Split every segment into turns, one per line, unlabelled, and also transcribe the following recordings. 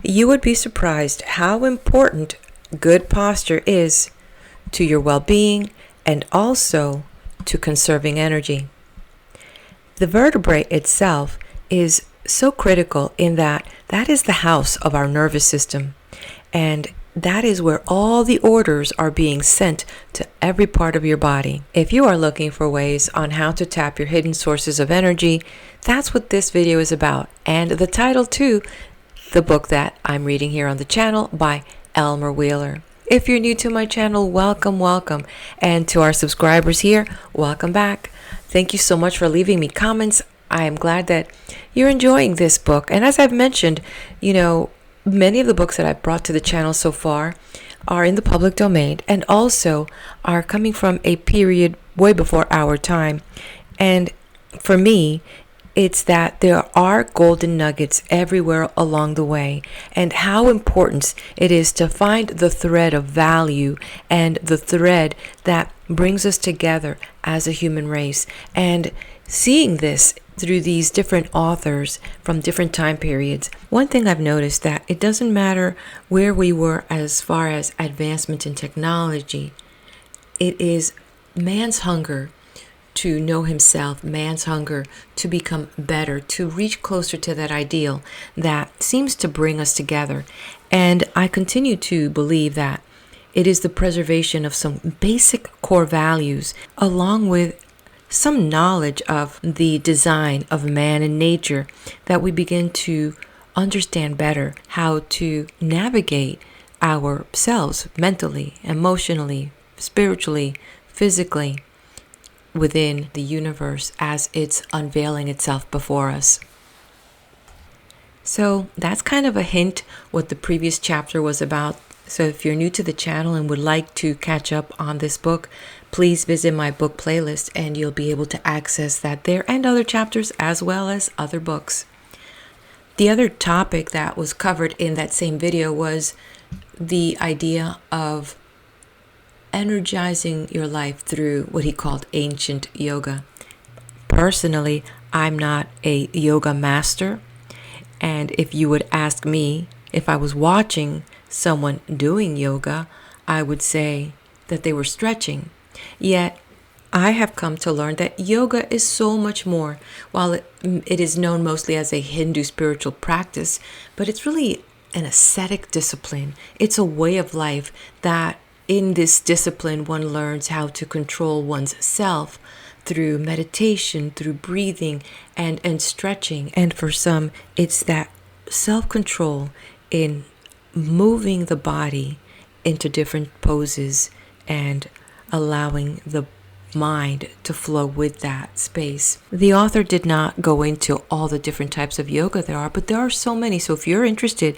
You would be surprised how important good posture is to your well-being and also to conserving energy. The vertebrae itself is so critical in that that is the house of our nervous system, and that is where all the orders are being sent to every part of your body. If you are looking for ways on how to tap your hidden sources of energy, that's what this video is about. And the title too, the book that I'm reading here on the channel by Elmer Wheeler. If you're new to my channel, welcome. And to our subscribers here, welcome back. Thank you so much for leaving me comments. I am glad that you're enjoying this book. And as I've mentioned, many of the books that I've brought to the channel so far are in the public domain and also are coming from a period way before our time. And for me, it's that there are golden nuggets everywhere along the way, and how important it is to find the thread of value and the thread that brings us together as a human race. And seeing this through these different authors from different time periods, one thing I've noticed that it doesn't matter where we were as far as advancement in technology. It is man's hunger to know himself, man's hunger to become better, to reach closer to that ideal that seems to bring us together. And I continue to believe that it is the preservation of some basic core values along with some knowledge of the design of man and nature that we begin to understand better how to navigate ourselves mentally, emotionally, spiritually, physically within the universe as it's unveiling itself before us. So that's kind of a hint what the previous chapter was about. So if you're new to the channel and would like to catch up on this book, please visit my book playlist and you'll be able to access that there and other chapters as well as other books. The other topic that was covered in that same video was the idea of energizing your life through what he called ancient yoga. Personally, I'm not a yoga master, and if you would ask me if I was watching someone doing yoga, I would say that they were stretching. Yet, I have come to learn that yoga is so much more. While it is known mostly as a Hindu spiritual practice, but it's really an ascetic discipline. It's a way of life that in this discipline one learns how to control one's self through meditation, through breathing and stretching. And for some, it's that self-control in moving the body into different poses and allowing the mind to flow with that space. The author did not go into all the different types of yoga there are, but there are so many. So if you're interested,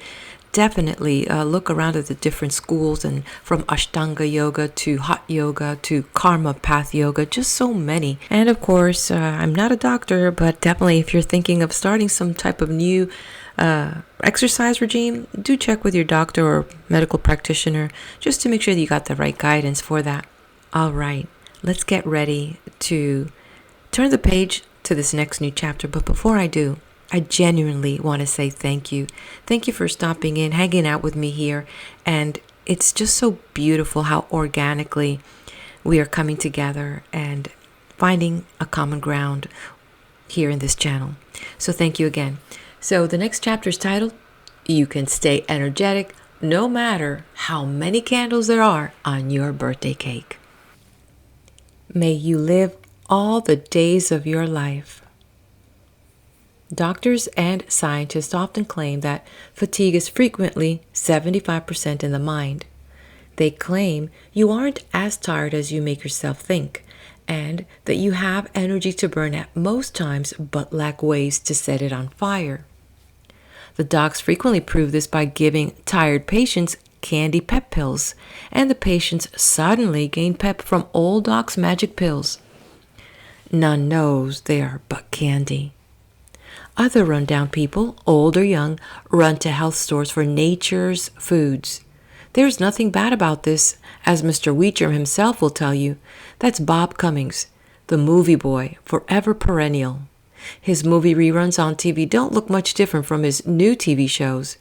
definitely look around at the different schools, and from Ashtanga yoga to hot yoga to karma path yoga, just so many. And of course, I'm not a doctor, but definitely if you're thinking of starting some type of new exercise regime, do check with your doctor or medical practitioner just to make sure that you got the right guidance for that. All right, let's get ready to turn the page to this next new chapter. But before I do, I genuinely want to say thank you. Thank you for stopping in, hanging out with me here. And it's just so beautiful how organically we are coming together and finding a common ground here in this channel. So thank you again. So the next chapter is titled, You Can Stay Energetic No Matter How Many Candles There Are on Your Birthday Cake. May you live all the days of your life. Doctors and scientists often claim that fatigue is frequently 75% in the mind. They claim you aren't as tired as you make yourself think, and that you have energy to burn at most times but lack ways to set it on fire. The docs frequently prove this by giving tired patients candy pep pills, and the patients suddenly gain pep from old doc's magic pills. None knows they are but candy. Other rundown people, old or young, run to health stores for nature's foods. There's nothing bad about this, as Mr. Weecham himself will tell you. That's Bob Cummings, the movie boy, forever perennial. His movie reruns on TV don't look much different from his new TV shows.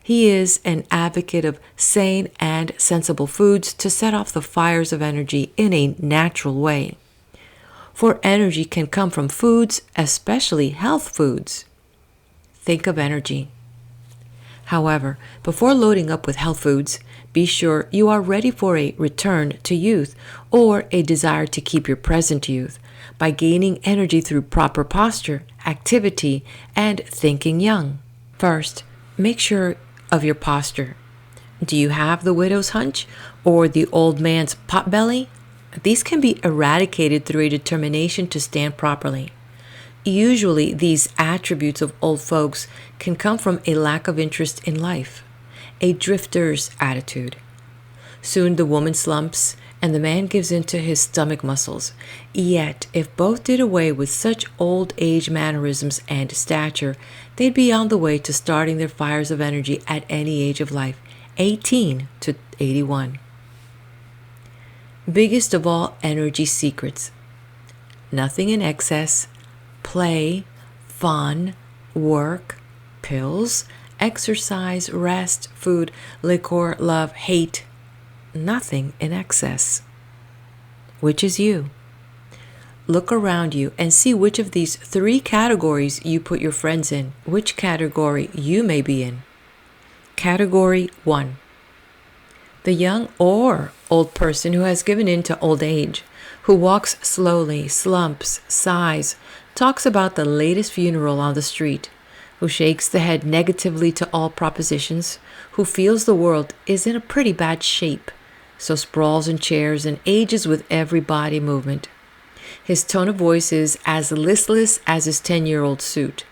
He is an advocate of sane and sensible foods to set off the fires of energy in a natural way. For energy can come from foods, especially health foods. Think of energy. However, before loading up with health foods, be sure you are ready for a return to youth or a desire to keep your present youth by gaining energy through proper posture, activity, and thinking young. First, make sure of your posture. Do you have the widow's hunch or the old man's potbelly? These can be eradicated through a determination to stand properly. Usually, these attributes of old folks can come from a lack of interest in life, a drifter's attitude. Soon the woman slumps and the man gives in to his stomach muscles. Yet, if both did away with such old age mannerisms and stature, they'd be on the way to starting their fires of energy at any age of life, 18 to 81. Biggest of all energy secrets: nothing in excess, play, fun, work, pills, exercise, rest, food, liquor, love, hate. Nothing in excess. Which is you? Look around you and see which of these 3 categories you put your friends in, which category you may be in. Category 1. The young or old person who has given in to old age, who walks slowly, slumps, sighs, talks about the latest funeral on the street, who shakes the head negatively to all propositions, who feels the world is in a pretty bad shape, so sprawls in chairs and ages with every body movement. His tone of voice is as listless as his 10-year-old suit.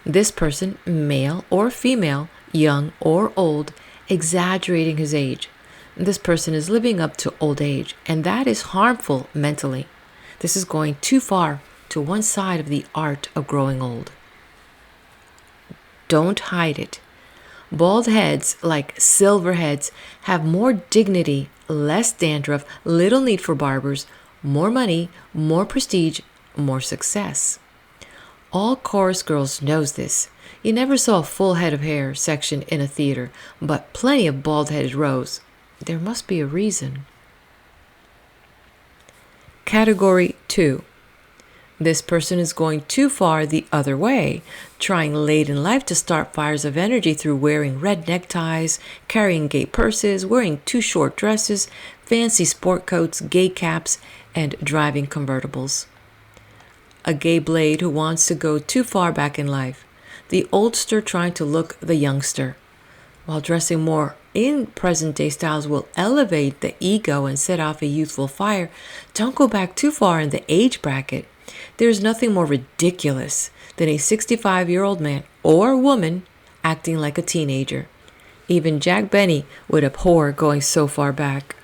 This person, male or female, young or old, exaggerating his age. This person is living up to old age, and that is harmful mentally. This is going too far to one side of the art of growing old. Don't hide it. Bald heads, like silver heads, have more dignity, less dandruff, little need for barbers, more money, more prestige, more success. All chorus girls knows this. You never saw a full head of hair section in a theater, but plenty of bald-headed rows. There must be a reason. Category 2. This person is going too far the other way, trying late in life to start fires of energy through wearing red neckties, carrying gay purses, wearing too short dresses, fancy sport coats, gay caps, and driving convertibles. A gay blade who wants to go too far back in life, the oldster trying to look the youngster. While dressing more in present-day styles will elevate the ego and set off a youthful fire, don't go back too far in the age bracket. There is nothing more ridiculous than a 65-year-old man or woman acting like a teenager. Even Jack Benny would abhor going so far back.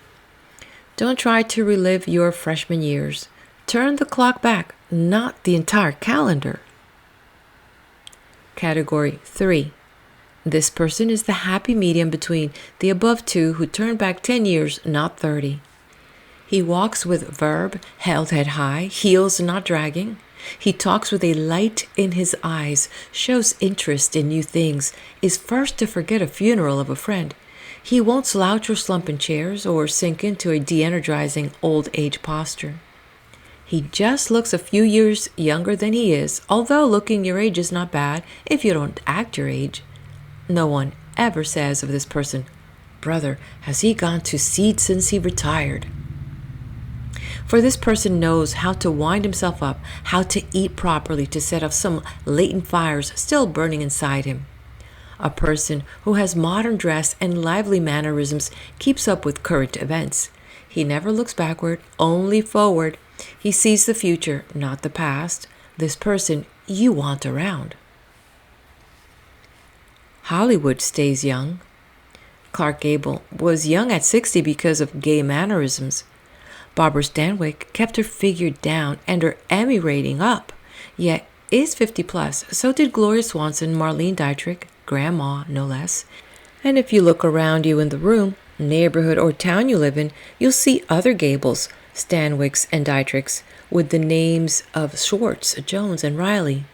Don't try to relive your freshman years. Turn the clock back, not the entire calendar. Category 3. This person is the happy medium between the above 2 who turn back 10 years, not 30. He walks with verve, held head high, heels not dragging. He talks with a light in his eyes, shows interest in new things, is first to forget a funeral of a friend. He won't slouch or slump in chairs or sink into a de-energizing old age posture. He just looks a few years younger than he is, although looking your age is not bad if you don't act your age. No one ever says of this person, "Brother, has he gone to seed since he retired?" For this person knows how to wind himself up, how to eat properly to set off some latent fires still burning inside him. A person who has modern dress and lively mannerisms keeps up with current events. He never looks backward, only forward. He sees the future, not the past. This person you want around. Hollywood stays young. Clark Gable was young at 60 because of gay mannerisms. Barbara Stanwyck kept her figure down and her Emmy rating up, yet is 50 plus. So did Gloria Swanson, Marlene Dietrich, Grandma, no less. And if you look around you in the room, neighborhood, or town you live in, you'll see other Gables, Stanwicks, and Dietrichs with the names of Schwartz, Jones, and Riley.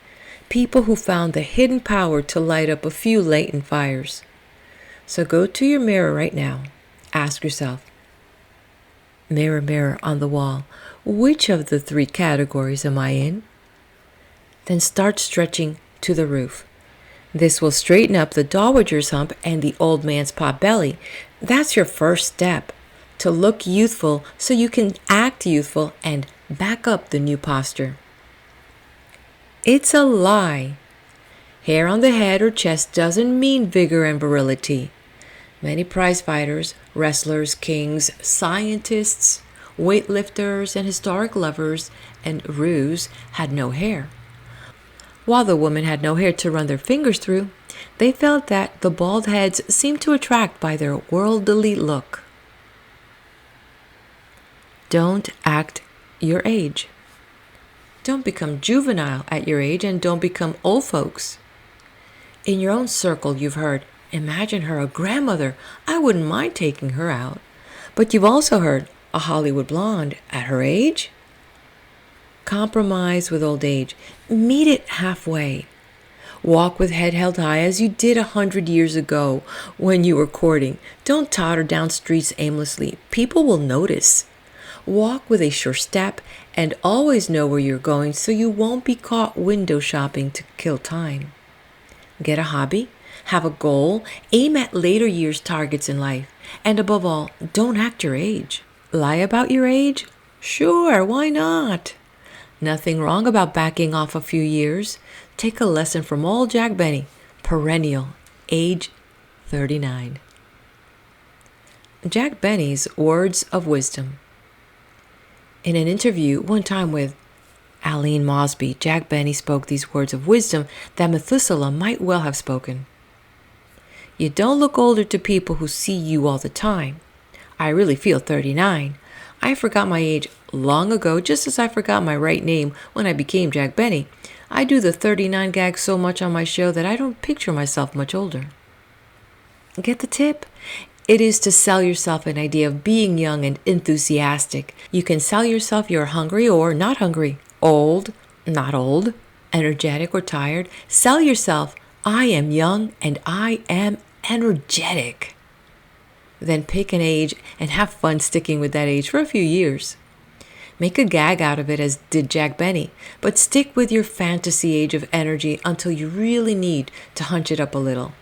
People who found the hidden power to light up a few latent fires. So go to your mirror right now. Ask yourself, mirror, mirror on the wall, which of the 3 categories am I in? Then start stretching to the roof. This will straighten up the dowager's hump and the old man's pot belly. That's your first step to look youthful so you can act youthful and back up the new posture. It's a lie. Hair on the head or chest doesn't mean vigor and virility. Many prize fighters, wrestlers, kings, scientists, weightlifters, and historic lovers and roos had no hair. While the women had no hair to run their fingers through, they felt that the bald heads seemed to attract by their worldly look. Don't act your age. Don't become juvenile at your age, and don't become old folks. In your own circle, you've heard, imagine her a grandmother. I wouldn't mind taking her out. But you've also heard, a Hollywood blonde at her age? Compromise with old age. Meet it halfway. Walk with head held high as you did 100 years ago when you were courting. Don't totter down streets aimlessly. People will notice. Walk with a sure step and always know where you're going so you won't be caught window shopping to kill time. Get a hobby, have a goal, aim at later years targets in life, and above all, don't act your age. Lie about your age? Sure, why not? Nothing wrong about backing off a few years. Take a lesson from old Jack Benny, perennial, age 39. Jack Benny's words of wisdom. In an interview one time with Aline Mosby, Jack Benny spoke these words of wisdom that Methuselah might well have spoken. You don't look older to people who see you all the time. I really feel 39. I forgot my age long ago, just as I forgot my right name when I became Jack Benny. I do the 39 gag so much on my show that I don't picture myself much older. Get the tip? It is to sell yourself an idea of being young and enthusiastic. You can sell yourself you're hungry or not hungry, old, not old, energetic or tired. Sell yourself, I am young and I am energetic. Then pick an age and have fun sticking with that age for a few years. Make a gag out of it as did Jack Benny, but stick with your fantasy age of energy until you really need to hunch it up a little.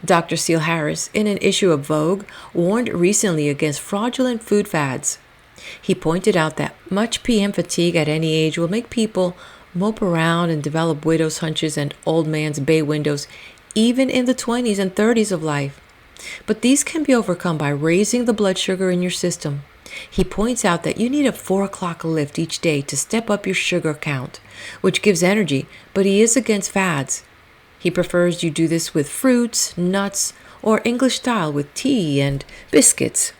Dr. Seal Harris, in an issue of Vogue, warned recently against fraudulent food fads. He pointed out that much PM fatigue at any age will make people mope around and develop widow's hunches and old man's bay windows, even in the 20s and 30s of life. But these can be overcome by raising the blood sugar in your system. He points out that you need a 4 o'clock lift each day to step up your sugar count, which gives energy, but he is against fads. He prefers you do this with fruits, nuts, or English style with tea and biscuits.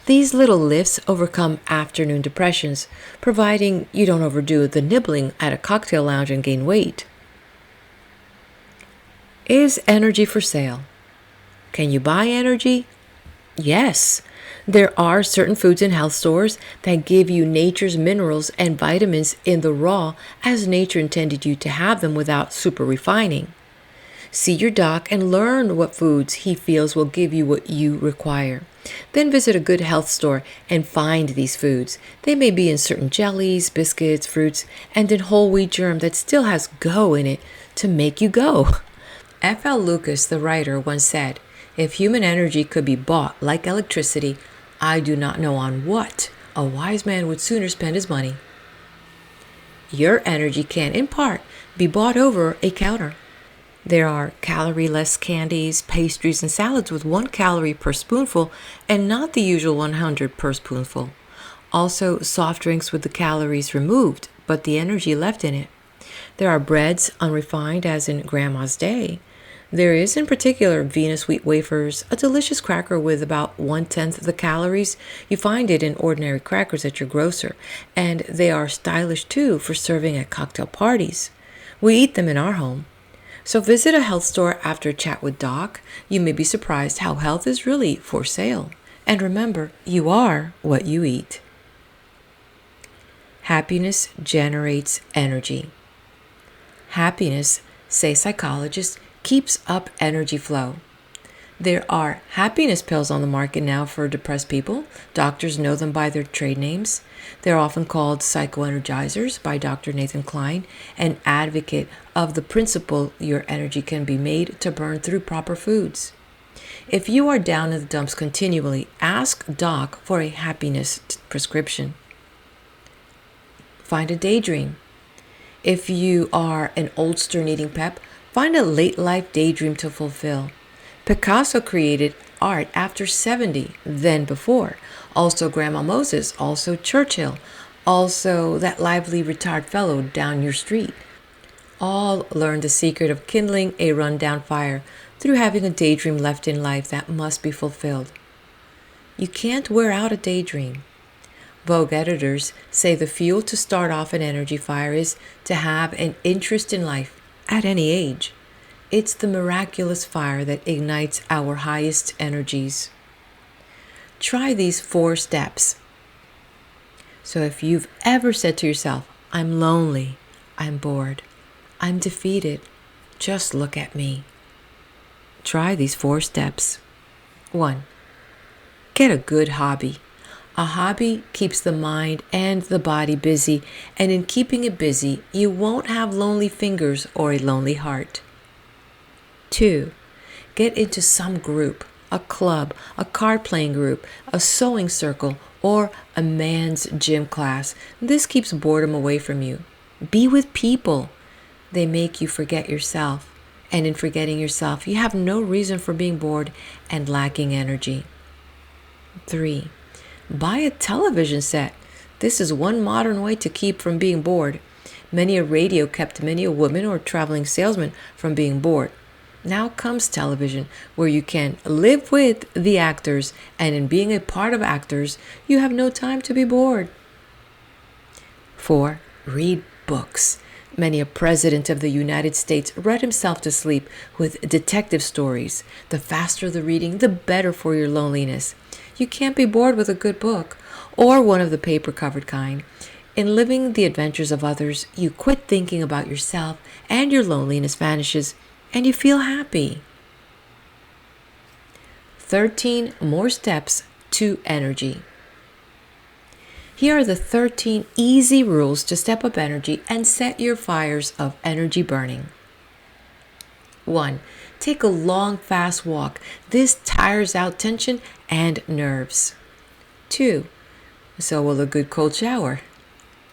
These little lifts overcome afternoon depressions, providing you don't overdo the nibbling at a cocktail lounge and gain weight. Is energy for sale? Can you buy energy? Yes. There are certain foods in health stores that give you nature's minerals and vitamins in the raw as nature intended you to have them without super refining. See your doc and learn what foods he feels will give you what you require. Then visit a good health store and find these foods. They may be in certain jellies, biscuits, fruits, and in whole wheat germ that still has go in it to make you go. F.L. Lucas, the writer, once said, "If human energy could be bought like electricity, I do not know on what a wise man would sooner spend his money." Your energy can, in part, be bought over a counter. There are calorie-less candies, pastries, and salads with 1 calorie per spoonful and not the usual 100 per spoonful. Also, soft drinks with the calories removed, but the energy left in it. There are breads, unrefined as in Grandma's day. There is in particular Venus wheat wafers, a delicious cracker with about 1/10 the calories. You find it in ordinary crackers at your grocer, and they are stylish too for serving at cocktail parties. We eat them in our home. So visit a health store after a chat with Doc. You may be surprised how health is really for sale. And remember, you are what you eat. Happiness generates energy. Happiness, say psychologists, keeps up energy flow. There are happiness pills on the market now for depressed people. Doctors know them by their trade names. They're often called psychoenergizers by Dr. Nathan Klein, an advocate of the principle your energy can be made to burn through proper foods. If you are down in the dumps continually, ask Doc for a happiness prescription. Find a daydream. If you are an oldster needing pep, find a late life daydream to fulfill. Picasso created art after 70, then before. Also Grandma Moses, also Churchill, also that lively retired fellow down your street. All learned the secret of kindling a rundown fire through having a daydream left in life that must be fulfilled. You can't wear out a daydream. Vogue editors say the fuel to start off an energy fire is to have an interest in life at any age. It's the miraculous fire that ignites our highest energies. Try these 4 steps. So if you've ever said to yourself, I'm lonely, I'm bored, I'm defeated, just look at me. Try these 4 steps. 1. Get a good hobby. A hobby keeps the mind and the body busy, and in keeping it busy, you won't have lonely fingers or a lonely heart. 2. Get into some group, a club, a card playing group, a sewing circle, or a man's gym class. This keeps boredom away from you. Be with people. They make you forget yourself, and in forgetting yourself, you have no reason for being bored and lacking energy. 3. Buy a television set. This is one modern way to keep from being bored. Many a radio kept many a woman or traveling salesman from being bored. Now comes television, where you can live with the actors, and in being a part of actors, you have no time to be bored. 4. Read books. Many a president of the United States read himself to sleep with detective stories. The faster the reading, the better for your loneliness. You can't be bored with a good book, or one of the paper-covered kind. In living the adventures of others, you quit thinking about yourself, and your loneliness vanishes, and you feel happy. 13 more steps to energy. Here are the 13 easy rules to step up energy and set your fires of energy burning. 1. Take a long, fast walk. This tires out tension and nerves. 2. So will a good cold shower.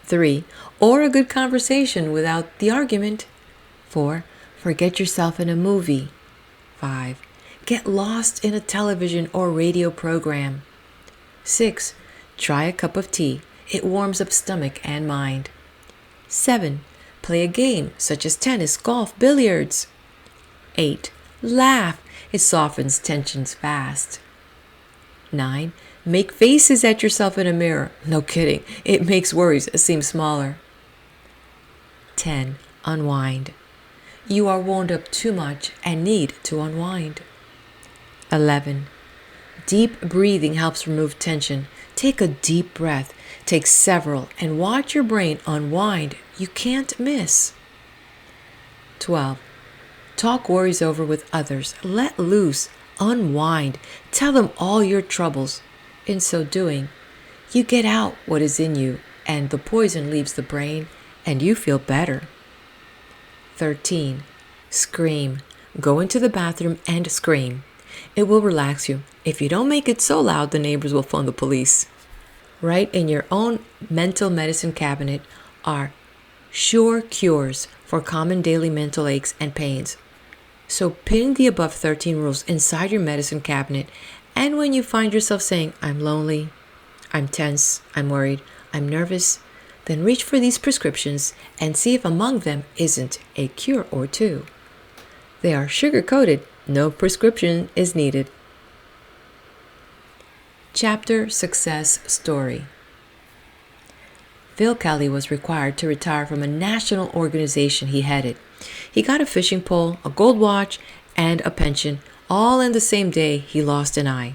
3. Or a good conversation without the argument. 4. Forget yourself in a movie. 5. Get lost in a television or radio program. 6. Try a cup of tea. It warms up stomach and mind. 7. Play a game such as tennis, golf, billiards. 8. Laugh. It softens tensions fast. 9. Make faces at yourself in a mirror. No kidding. It makes worries seem smaller. 10. Unwind. You are wound up too much and need to unwind. 11. Deep breathing helps remove tension. Take a deep breath. Take several and watch your brain unwind. You can't miss. 12. Talk worries over with others. Let loose. Unwind. Tell them all your troubles. In so doing, you get out what is in you, and the poison leaves the brain, and you feel better. 13. Scream. Go into the bathroom and scream. It will relax you. If you don't make it so loud, the neighbors will phone the police. Right in your own mental medicine cabinet are sure cures for common daily mental aches and pains. So pin the above 13 rules inside your medicine cabinet, and when you find yourself saying, I'm lonely, I'm tense, I'm worried, I'm nervous, then reach for these prescriptions and see if among them isn't a cure or two. They are sugar-coated. No prescription is needed. Chapter Success Story. Phil Kelly was required to retire from a national organization he headed. He got a fishing pole, a gold watch, and a pension, all in the same day he lost an eye.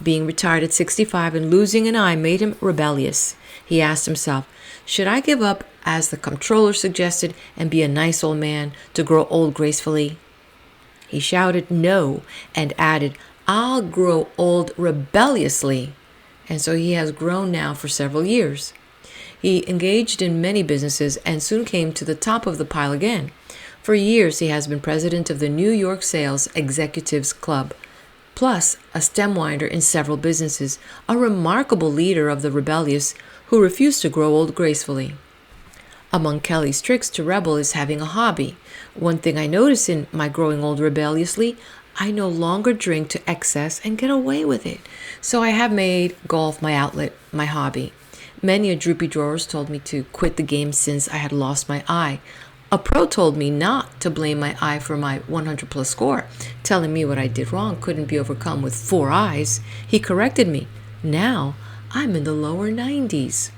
Being retired at 65 and losing an eye made him rebellious. He asked himself, should I give up, as the comptroller suggested, and be a nice old man to grow old gracefully? He shouted no and added, "I'll grow old rebelliously." And so he has grown now for several years. He engaged in many businesses and soon came to the top of the pile again. For years, he has been president of the New York Sales Executives Club, plus a stem winder in several businesses, a remarkable leader of the rebellious who refuse to grow old gracefully. Among Kelly's tricks to rebel is having a hobby. One thing I notice in my growing old rebelliously, I no longer drink to excess and get away with it. So I have made golf my outlet, my hobby. Many a droopy drawers told me to quit the game since I had lost my eye. A pro told me not to blame my eye for my 100 plus score, telling me what I did wrong couldn't be overcome with 4 eyes. He corrected me. Now I'm in the lower 90s.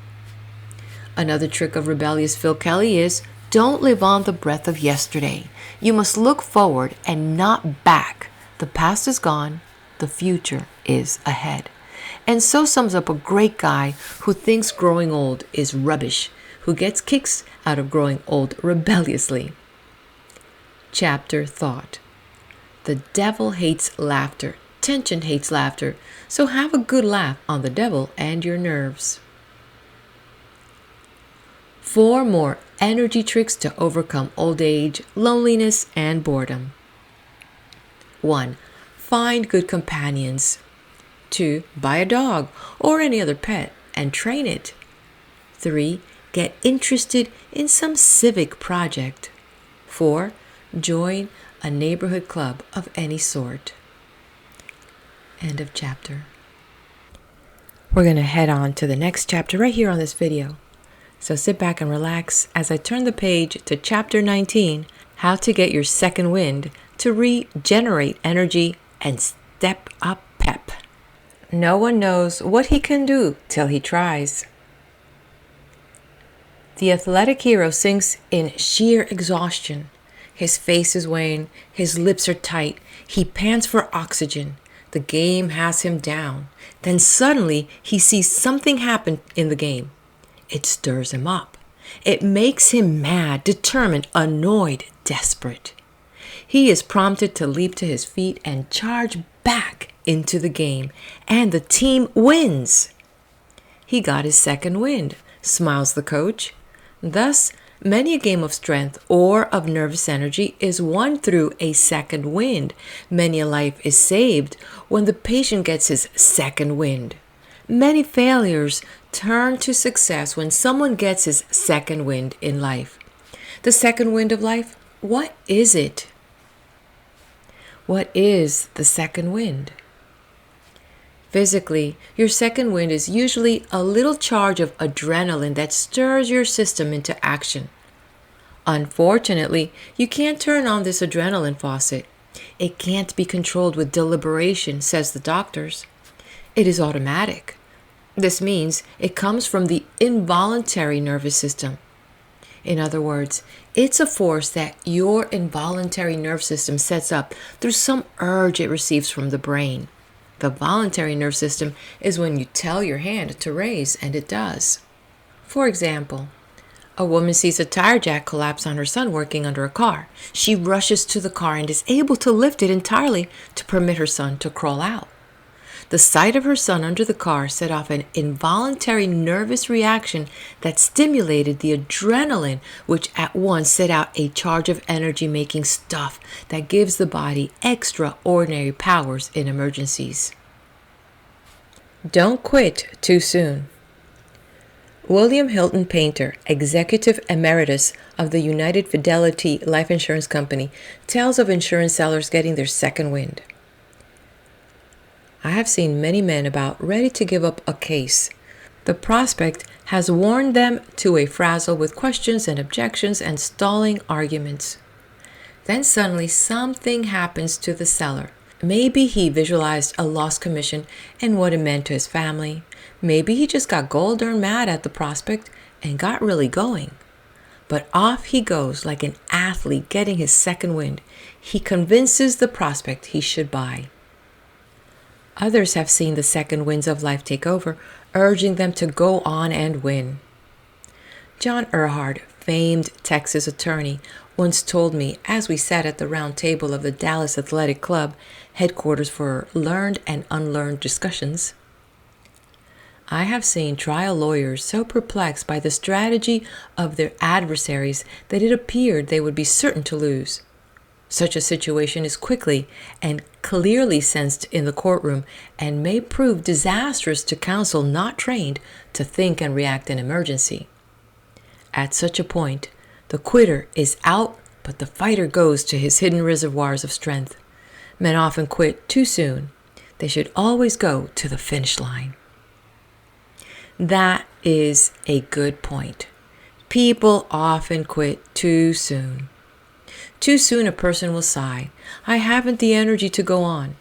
Another trick of rebellious Phil Kelly is don't live on the breath of yesterday. You must look forward and not back. The past is gone. The future is ahead. And so sums up a great guy who thinks growing old is rubbish, who gets kicks out of growing old rebelliously. Chapter Thought. The devil hates laughter. Tension hates laughter. So have a good laugh on the devil and your nerves. 4 more energy tricks to overcome old age, loneliness, and boredom. 1. Find good companions. 2. Buy a dog or any other pet and train it. 3. Get interested in some civic project. 4. Join a neighborhood club of any sort. End of chapter. We're going to head on to the next chapter right here on this video. So sit back and relax as I turn the page to chapter 19, How to Get Your Second Wind to Regenerate Energy and Step Up Pep. No one knows what he can do till he tries. The athletic hero sinks in sheer exhaustion. His face is wan, his lips are tight, he pants for oxygen. The game has him down. Then suddenly he sees something happen in the game. It stirs him up. It makes him mad, determined, annoyed, desperate. He is prompted to leap to his feet and charge back into the game, and the team wins. He got his second wind, smiles the coach. Thus, many a game of strength or of nervous energy is won through a second wind. Many a life is saved when the patient gets his second wind. Many failures turn to success when someone gets his second wind in life. The second wind of life, what is it? What is the second wind? Physically, your second wind is usually a little charge of adrenaline that stirs your system into action. Unfortunately, you can't turn on this adrenaline faucet. It can't be controlled with deliberation, says the doctors. It is automatic. This means it comes from the involuntary nervous system. In other words, it's a force that your involuntary nerve system sets up through some urge it receives from the brain. The voluntary nerve system is when you tell your hand to raise, and it does. For example, a woman sees a tire jack collapse on her son working under a car. She rushes to the car and is able to lift it entirely to permit her son to crawl out. The sight of her son under the car set off an involuntary nervous reaction that stimulated the adrenaline, which at once set out a charge of energy-making stuff that gives the body extraordinary powers in emergencies. Don't quit too soon. William Hilton Painter, Executive Emeritus of the United Fidelity Life Insurance Company, tells of insurance sellers getting their second wind. I have seen many men about ready to give up a case. The prospect has worn them to a frazzle with questions and objections and stalling arguments. Then suddenly something happens to the seller. Maybe he visualized a lost commission and what it meant to his family. Maybe he just got gold darn mad at the prospect and got really going. But off he goes like an athlete getting his second wind. He convinces the prospect he should buy. Others have seen the second winds of life take over, urging them to go on and win. John Earhart, famed Texas attorney, once told me as we sat at the round table of the Dallas Athletic Club, headquarters for learned and unlearned discussions. I have seen trial lawyers so perplexed by the strategy of their adversaries that it appeared they would be certain to lose. Such a situation is quickly and clearly sensed in the courtroom and may prove disastrous to counsel not trained to think and react in emergency. At such a point, the quitter is out, but the fighter goes to his hidden reservoirs of strength. Men often quit too soon. They should always go to the finish line. That is a good point. People often quit too soon. Too soon a person will sigh, "I haven't the energy to go on."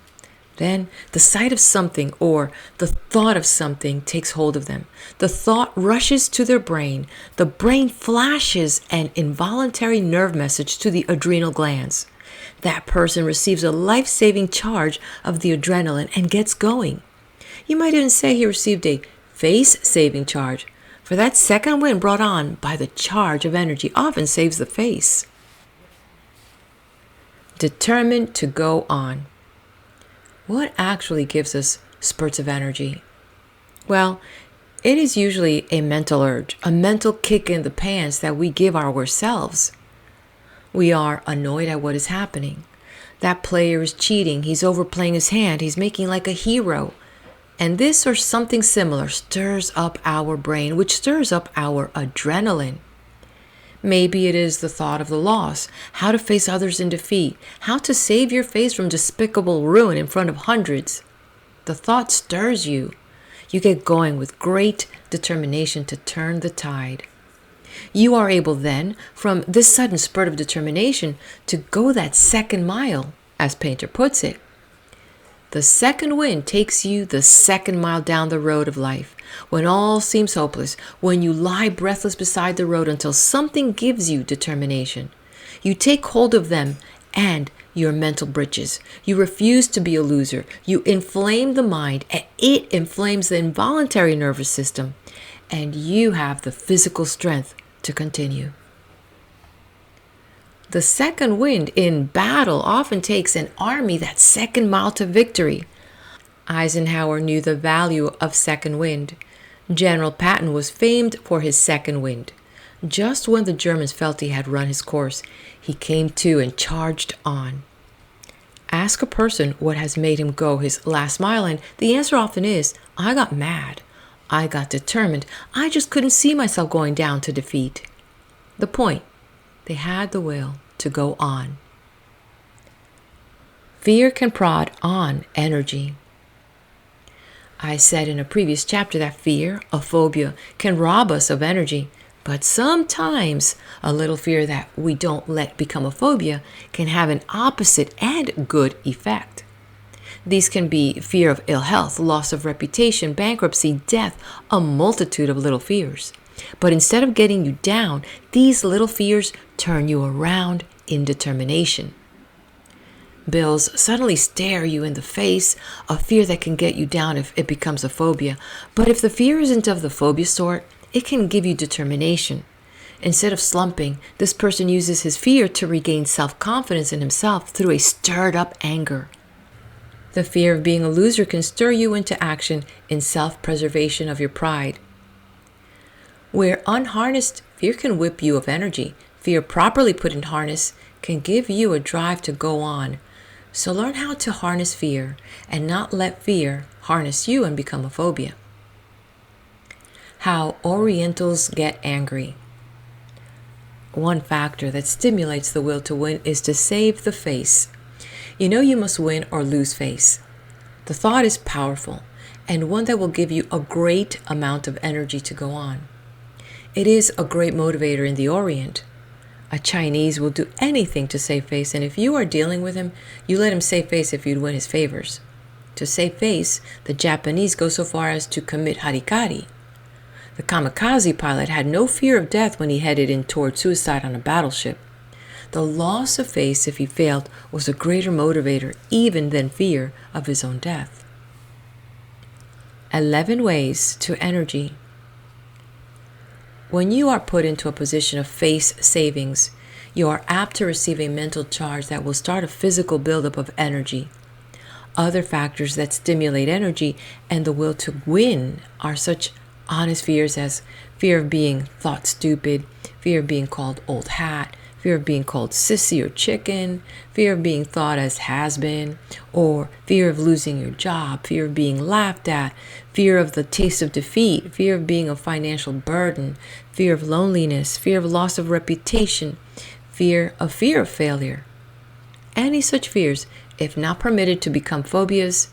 Then the sight of something or the thought of something takes hold of them. The thought rushes to their brain. The brain flashes an involuntary nerve message to the adrenal glands. That person receives a life-saving charge of the adrenaline and gets going. You might even say he received a face-saving charge, for that second wind brought on by the charge of energy often saves the face. Determined to go on. What actually gives us spurts of energy? Well, it is usually a mental urge, a mental kick in the pants that we give ourselves. We are annoyed at what is happening. That player is cheating, he's overplaying his hand, he's making like a hero. And this or something similar stirs up our brain, which stirs up our adrenaline. Maybe it is the thought of the loss, how to face others in defeat, how to save your face from despicable ruin in front of hundreds. The thought stirs you. You get going with great determination to turn the tide. You are able then, from this sudden spurt of determination, to go that second mile, as Painter puts it. The second wind takes you the second mile down the road of life, when all seems hopeless, when you lie breathless beside the road until something gives you determination. You take hold of them and your mental britches. You refuse to be a loser. You inflame the mind, and it inflames the involuntary nervous system, and you have the physical strength to continue. The second wind in battle often takes an army that second mile to victory. Eisenhower knew the value of second wind. General Patton was famed for his second wind. Just when the Germans felt he had run his course, he came to and charged on. Ask a person what has made him go his last mile, and the answer often is, "I got mad. I got determined. I just couldn't see myself going down to defeat." The point, they had the will to go on. Fear can prod on energy. I said in a previous chapter that fear, a phobia, can rob us of energy, but sometimes a little fear that we don't let become a phobia can have an opposite and good effect. These can be fear of ill health, loss of reputation, bankruptcy, death, a multitude of little fears. But instead of getting you down, these little fears turn you around in determination. Bills suddenly stare you in the face, a fear that can get you down if it becomes a phobia. But if the fear isn't of the phobia sort, it can give you determination. Instead of slumping, this person uses his fear to regain self-confidence in himself through a stirred-up anger. The fear of being a loser can stir you into action in self-preservation of your pride. Where unharnessed, fear can whip you of energy. Fear properly put in harness can give you a drive to go on. So learn how to harness fear and not let fear harness you and become a phobia. How Orientals get angry. One factor that stimulates the will to win is to save the face. You know you must win or lose face. The thought is powerful and one that will give you a great amount of energy to go on. It is a great motivator in the Orient. A Chinese will do anything to save face, and if you are dealing with him, you let him save face if you'd win his favors. To save face, the Japanese go so far as to commit harikari. The kamikaze pilot had no fear of death when he headed in toward suicide on a battleship. The loss of face, if he failed, was a greater motivator even than fear of his own death. 11 ways to energy. When you are put into a position of face savings, You are apt to receive a mental charge that will start a physical buildup of energy. Other factors that stimulate energy and the will to win are such honest fears as fear of being thought stupid, fear of being called old hat, fear of being called sissy or chicken, fear of being thought as has-been, or fear of losing your job, fear of being laughed at, fear of the taste of defeat, fear of being a financial burden, fear of loneliness, fear of loss of reputation, fear of failure. Any such fears, if not permitted to become phobias,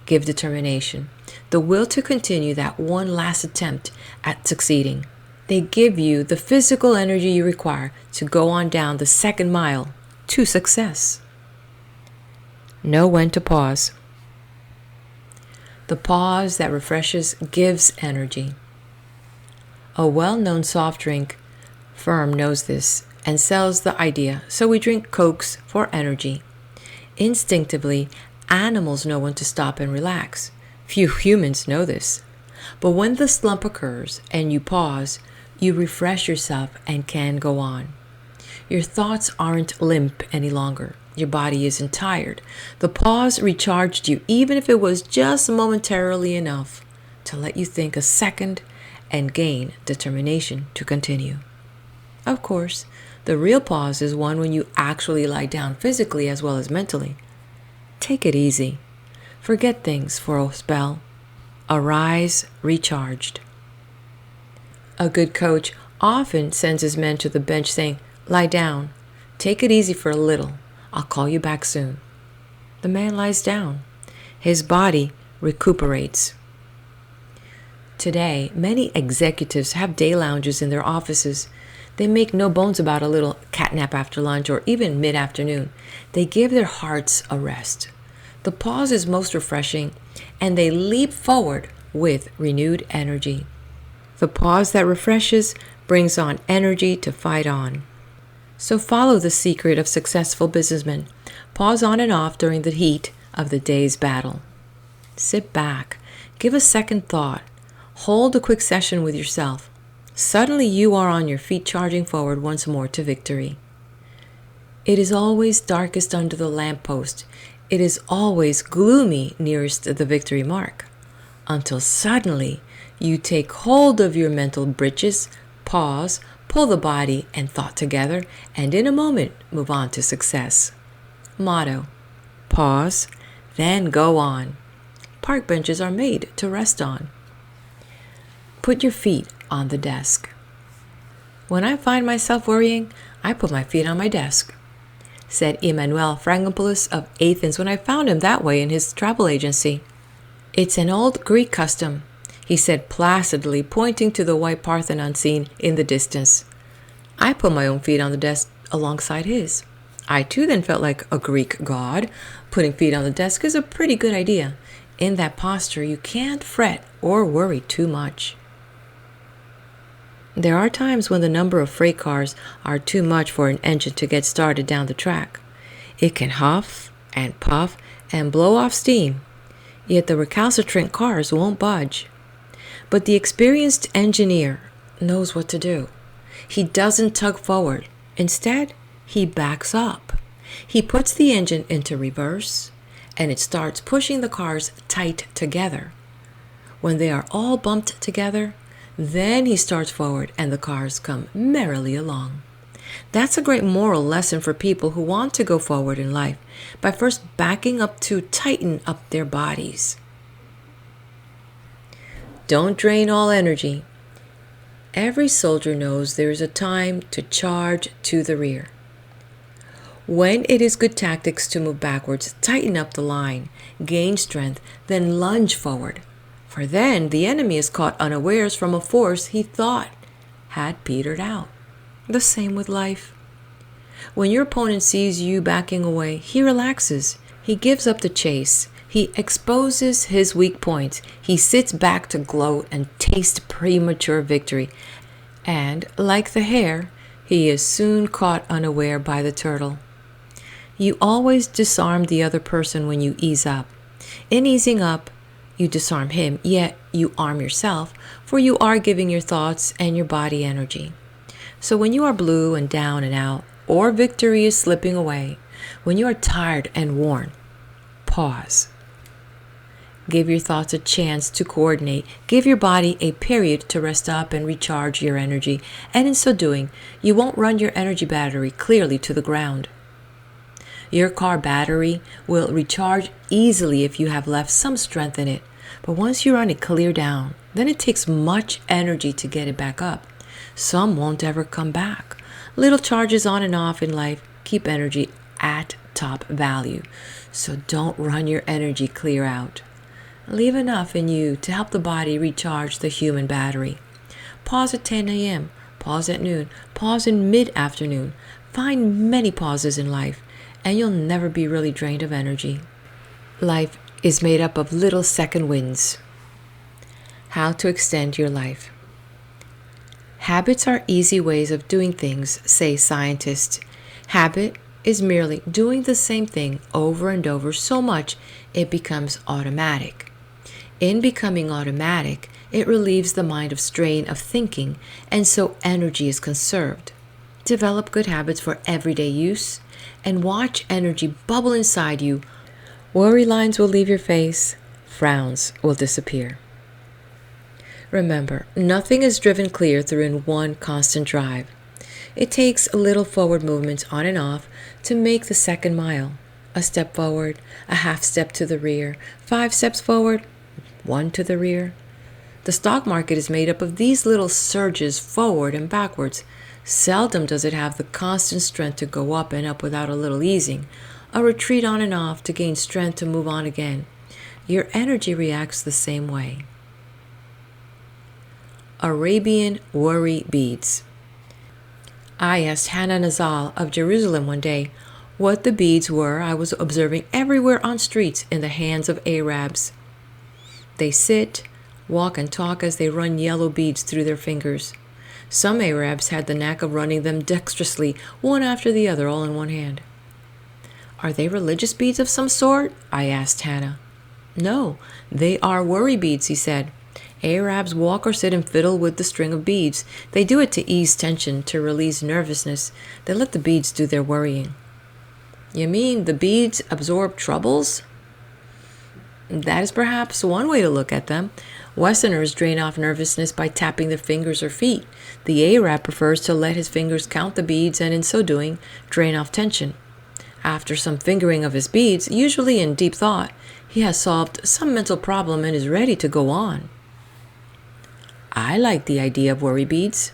give determination, the will to continue that one last attempt at succeeding. They give you the physical energy you require to go on down the second mile to success. Know when to pause. The pause that refreshes gives energy. A well-known soft drink firm knows this and sells the idea, so we drink Cokes for energy. Instinctively, animals know when to stop and relax. Few humans know this. But when the slump occurs and you pause, you refresh yourself and can go on. Your thoughts aren't limp any longer. Your body isn't tired. The pause recharged you, even if it was just momentarily enough to let you think a second and gain determination to continue. Of course, the real pause is one when you actually lie down physically as well as mentally. Take it easy. Forget things for a spell. Arise recharged. A good coach often sends his men to the bench saying, "Lie down. Take it easy for a little. I'll call you back soon." The man lies down. His body recuperates. Today, many executives have day lounges in their offices. They make no bones about a little catnap after lunch or even mid-afternoon. They give their hearts a rest. The pause is most refreshing, and they leap forward with renewed energy. The pause that refreshes brings on energy to fight on. So follow the secret of successful businessmen. Pause on and off during the heat of the day's battle. Sit back. Give a second thought. Hold a quick session with yourself. Suddenly you are on your feet charging forward once more to victory. It is always darkest under the lamppost. It is always gloomy nearest the victory mark. Until suddenly you take hold of your mental britches, pause, pull the body and thought together, and in a moment move on to success. Motto: pause, then go on. Park benches are made to rest on. Put your feet on the desk. When I find myself worrying, I put my feet on my desk, said Emmanuel Frangopoulos of Athens when I found him that way in his travel agency. It's an old Greek custom, he said placidly, pointing to the white Parthenon seen in the distance. I put my own feet on the desk alongside his. I too then felt like a Greek god. Putting feet on the desk is a pretty good idea. In that posture, you can't fret or worry too much. There are times when the number of freight cars are too much for an engine to get started down the track. It can huff and puff and blow off steam, yet the recalcitrant cars won't budge. But the experienced engineer knows what to do. He doesn't tug forward. Instead, he backs up. He puts the engine into reverse, and it starts pushing the cars tight together. When they are all bumped together, then he starts forward and the cars come merrily along. That's a great moral lesson for people who want to go forward in life by first backing up to tighten up their bodies. Don't drain all energy. Every soldier knows there is a time to charge to the rear. When it is good tactics to move backwards, tighten up the line, gain strength, then lunge forward. For then the enemy is caught unawares from a force he thought had petered out. The same with life. When your opponent sees you backing away, he relaxes. He gives up the chase. He exposes his weak points. He sits back to gloat and taste premature victory. And, like the hare, he is soon caught unaware by the turtle. You always disarm the other person when you ease up. In easing up, you disarm him, yet you arm yourself, for you are giving your thoughts and your body energy. So when you are blue and down and out, or victory is slipping away, when you are tired and worn, pause. Give your thoughts a chance to coordinate. Give your body a period to rest up and recharge your energy. And in so doing, you won't run your energy battery clearly to the ground. Your car battery will recharge easily if you have left some strength in it. But once you run it clear down, then it takes much energy to get it back up. Some won't ever come back. Little charges on and off in life keep energy at top value. So don't run your energy clear out. Leave enough in you to help the body recharge the human battery. Pause at 10 a.m., pause at noon, pause in mid-afternoon. Find many pauses in life, and you'll never be really drained of energy. Life is made up of little second wins. How to extend your life. Habits are easy ways of doing things, say scientists. Habit is merely doing the same thing over and over so much it becomes automatic. In becoming automatic, it relieves the mind of strain of thinking, and so energy is conserved. Develop good habits for everyday use, and watch energy bubble inside you. Worry lines will leave your face, frowns will disappear. Remember, nothing is driven clear through in one constant drive. It takes a little forward movement on and off to make the second mile. A step forward, a half step to the rear, 5 steps forward, 1 to the rear. The stock market is made up of these little surges forward and backwards. Seldom does it have the constant strength to go up and up without a little easing, a retreat on and off to gain strength to move on again. Your energy reacts the same way. Arabian worry beads. I asked Hannah Nazal of Jerusalem one day what the beads were I was observing everywhere on streets in the hands of Arabs. They sit, walk, and talk as they run yellow beads through their fingers. Some Arabs had the knack of running them dexterously, one after the other, all in one hand. Are they religious beads of some sort? I asked Hannah. No, they are worry beads, he said. Arabs walk or sit and fiddle with the string of beads. They do it to ease tension, to release nervousness. They let the beads do their worrying. You mean the beads absorb troubles? That is perhaps one way to look at them. Westerners drain off nervousness by tapping their fingers or feet. The Arab prefers to let his fingers count the beads and in so doing, drain off tension. After some fingering of his beads, usually in deep thought, he has solved some mental problem and is ready to go on. I like the idea of worry beads.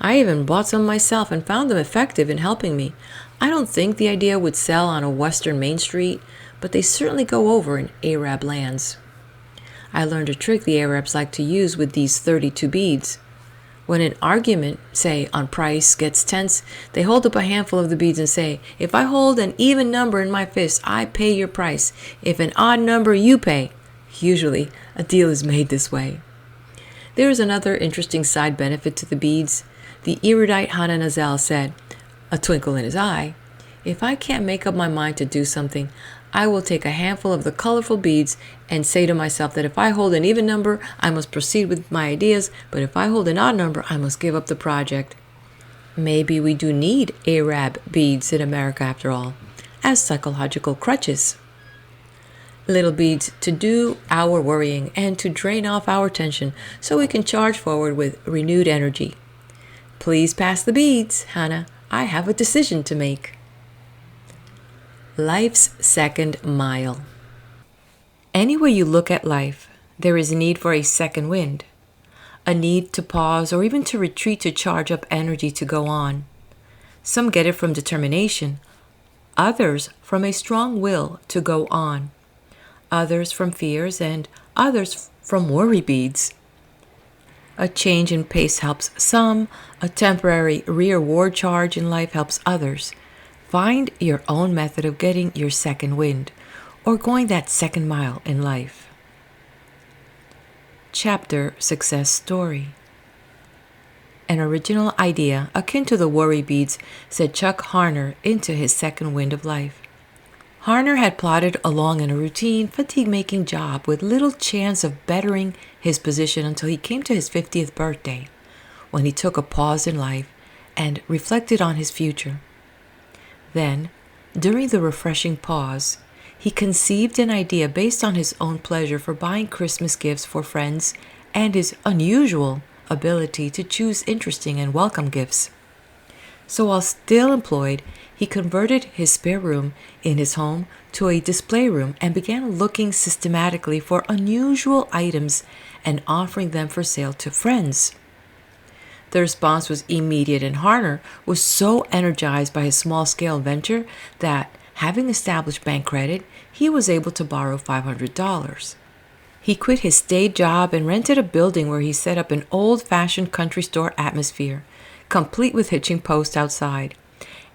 I even bought some myself and found them effective in helping me. I don't think the idea would sell on a Western Main Street, but they certainly go over in Arab lands. I learned a trick the Arabs like to use with these 32 beads. When an argument, say on price, gets tense, they hold up a handful of the beads and say, if I hold an even number in my fist, I pay your price. If an odd number, you pay. Usually, a deal is made this way. There is another interesting side benefit to the beads. The erudite Hannah Nazal said, a twinkle in his eye, if I can't make up my mind to do something, I will take a handful of the colorful beads and say to myself that if I hold an even number, I must proceed with my ideas, but if I hold an odd number, I must give up the project. Maybe we do need Arab beads in America after all, as psychological crutches. Little beads to do our worrying and to drain off our tension so we can charge forward with renewed energy. Please pass the beads, Hannah. I have a decision to make. Life's second mile. Any way you look at life, there is a need for a second wind, a need to pause or even to retreat to charge up energy to go on. Some get it from determination, others from a strong will to go on, others from fears, and others from worry beads. A change in pace helps some, a temporary reward charge in life helps others. Find your own method of getting your second wind, or going that second mile in life. Chapter Success Story. An original idea akin to the worry beads set Chuck Harner into his second wind of life. Harner had plodded along in a routine, fatigue-making job with little chance of bettering his position until he came to his 50th birthday, when he took a pause in life and reflected on his future. Then, during the refreshing pause, he conceived an idea based on his own pleasure for buying Christmas gifts for friends and his unusual ability to choose interesting and welcome gifts. So while still employed, he converted his spare room in his home to a display room and began looking systematically for unusual items and offering them for sale to friends. The response was immediate, and Harner was so energized by his small-scale venture that, having established bank credit, he was able to borrow $500. He quit his day job and rented a building where he set up an old-fashioned country store atmosphere, complete with hitching posts outside,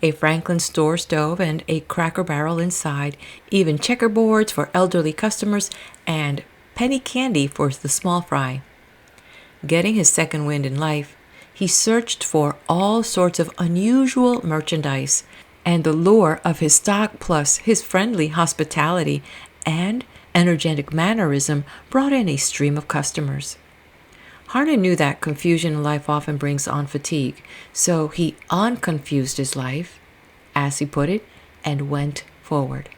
a Franklin store stove and a Cracker Barrel inside, even checkerboards for elderly customers, and penny candy for the small fry. Getting his second wind in life, he searched for all sorts of unusual merchandise, and the lure of his stock plus his friendly hospitality and energetic mannerism brought in a stream of customers. Harner knew that confusion in life often brings on fatigue, so he unconfused his life, as he put it, and went forward.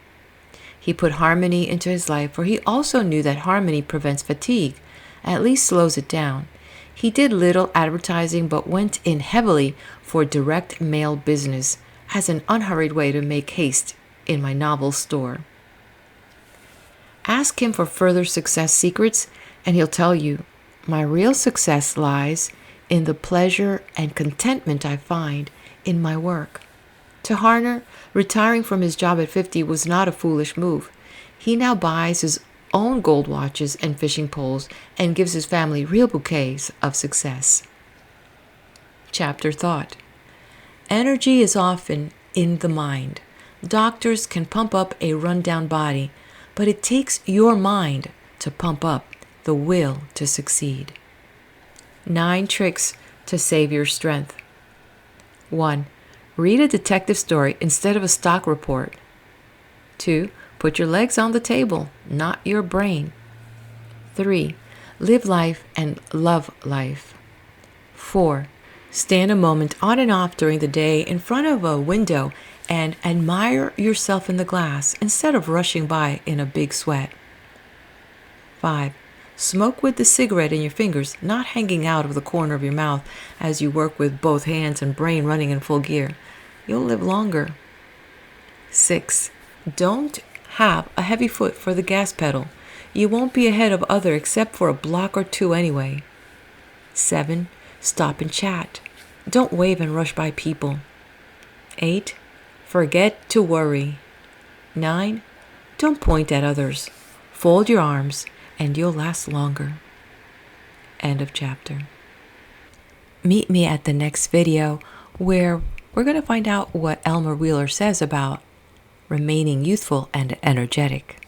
He put harmony into his life, for he also knew that harmony prevents fatigue, at least slows it down. He did little advertising but went in heavily for direct mail business as an unhurried way to make haste in my novel store. Ask him for further success secrets, and he'll tell you, my real success lies in the pleasure and contentment I find in my work. To Harner, retiring from his job at 50 was not a foolish move. He now buys his own gold watches and fishing poles and gives his family real bouquets of success. Chapter Thought. Energy is often in the mind. Doctors can pump up a run-down body, but it takes your mind to pump up the will to succeed. 9 tricks to save your strength. 1. Read a detective story instead of a stock report. 2. Put your legs on the table, not your brain. 3. Live life and love life. 4. Stand a moment on and off during the day in front of a window and admire yourself in the glass instead of rushing by in a big sweat. 5. Smoke with the cigarette in your fingers, not hanging out of the corner of your mouth as you work with both hands and brain running in full gear. You'll live longer. 6. Don't have a heavy foot for the gas pedal. You won't be ahead of others except for a block or two anyway. 7. Stop and chat. Don't wave and rush by people. 8. Forget to worry. 9. Don't point at others. Fold your arms and you'll last longer. End of chapter. Meet me at the next video where we're going to find out what Elmer Wheeler says about remaining youthful and energetic.